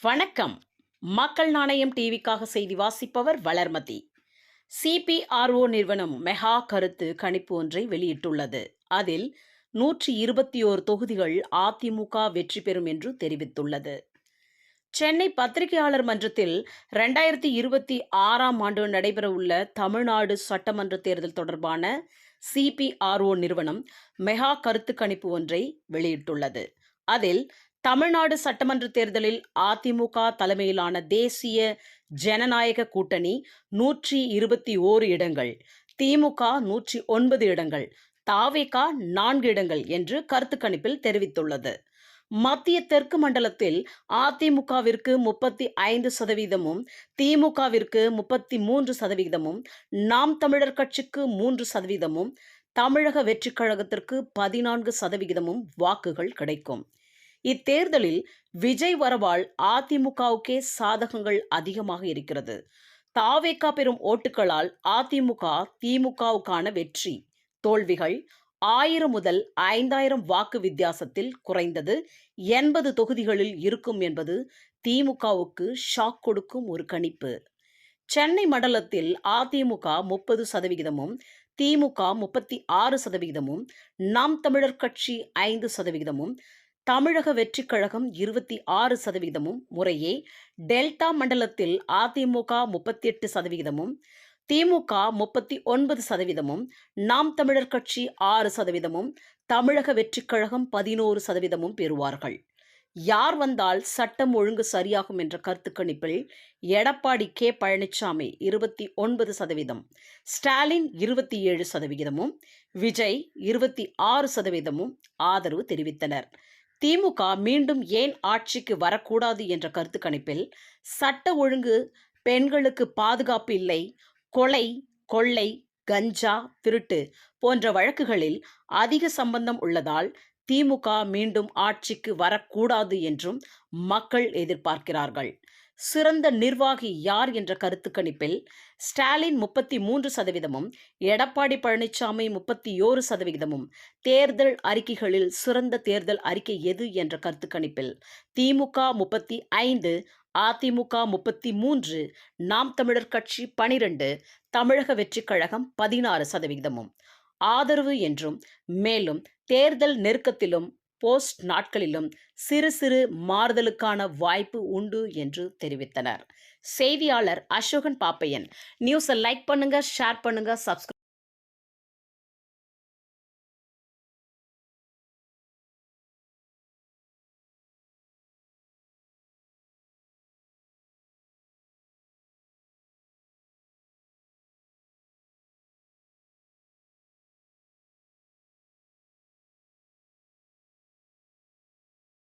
வணக்கம். மக்கள் நாணயம் டிவிக்காக செய்தி வாசிப்பவர் வளர்மதி. சிபிஆர்ஓ நிறுவனம் மெகா கருத்து கணிப்பு ஒன்றை வெளியிட்டுள்ளது. அதில் 121 தொகுதிகள் அதிமுக வெற்றி பெறும் என்று தெரிவித்துள்ளது. சென்னை பத்திரிகையாளர் மன்றத்தில் 2026ஆம் ஆண்டு நடைபெறவுள்ள தமிழ்நாடு சட்டமன்ற தேர்தல் தொடர்பான சிபிஆர்ஓ நிறுவனம் மெகா கருத்து கணிப்பு ஒன்றை வெளியிட்டுள்ளது. அதில் தமிழ்நாடு சட்டமன்ற தேர்தலில் அதிமுக தலைமையிலான தேசிய ஜனநாயக கூட்டணி 121 இடங்கள், திமுக 109 இடங்கள், தவேக 4 இடங்கள் என்று கருத்து கணிப்பில் தெரிவித்துள்ளது. மத்திய தெற்கு மண்டலத்தில் அதிமுகவிற்கு 35%, திமுகவிற்கு 33%, நாம் தமிழர் கட்சிக்கு 3%, தமிழக வெற்றிக் கழகத்திற்கு 14% வாக்குகள் கிடைக்கும். இத்தேர்தலில் விஜய் வரவால் அதிமுகவுக்கே சாதகங்கள் அதிகமாக இருக்கிறது. தவேக பெறும் ஓட்டுகளால் அதிமுக திமுகவுக்கான வெற்றி, தோல்விகள் 1000 முதல் 5000 வாக்கு வித்தியாசத்தில் குறைந்தது 80 தொகுதிகளில் இருக்கும் என்பது திமுகவுக்கு ஷாக் கொடுக்கும் ஒரு கணிப்பு. சென்னை மண்டலத்தில் அதிமுக 30%, திமுக 36%, நாம் தமிழர் கட்சி 5%, தமிழக வெற்றிக் கழகம் 26% முறையே. டெல்டா மண்டலத்தில் அதிமுக 38%, திமுக 39%, நாம் தமிழர் கட்சி 6%, தமிழக வெற்றிக் கழகம் 11% பெறுவார்கள். யார் வந்தால் சட்டம் ஒழுங்கு சரியாகும் என்ற கருத்து கணிப்பில் எடப்பாடி கே. பழனிசாமி 29%, ஸ்டாலின் 27%, விஜய் 26% ஆதரவு தெரிவித்தனர். திமுக மீண்டும் ஏன் ஆட்சிக்கு வரக்கூடாது என்ற கருத்து கணிப்பில் சட்ட ஒழுங்கு, பெண்களுக்கு பாதுகாப்பு இல்லை, கொலை, கொள்ளை, கஞ்சா, திருட்டு போன்ற வழக்குகளில் அதிக சம்பந்தம் உள்ளதால் திமுக மீண்டும் ஆட்சிக்கு வரக்கூடாது என்றும் மக்கள் எதிர்பார்க்கிறார்கள். சிறந்த நிர்வாகி யார் என்ற கருத்து கணிப்பில் ஸ்டாலின் 33%, எடப்பாடி பழனிசாமி 31%, தேர்தல் அறிக்கைகளில் சிறந்த தேர்தல் அறிக்கை எது என்ற கருத்து கணிப்பில் திமுக 35, அதிமுக 33, நாம் தமிழர் கட்சி 12, தமிழக வெற்றிக் கழகம் 16% ஆதரவு என்றும், மேலும் தேர்தல் நெருக்கத்திலும் போஸ்ட் நாட்களிலும் சிறு சிறு மாறுதலுக்கான வாய்ப்பு உண்டு என்று தெரிவித்தனர். செய்தியாளர் அசோகன் பாப்பையன். நியூஸை லைக் பண்ணுங்க, ஷேர் பண்ணுங்க, சப்ஸ்கிரைப்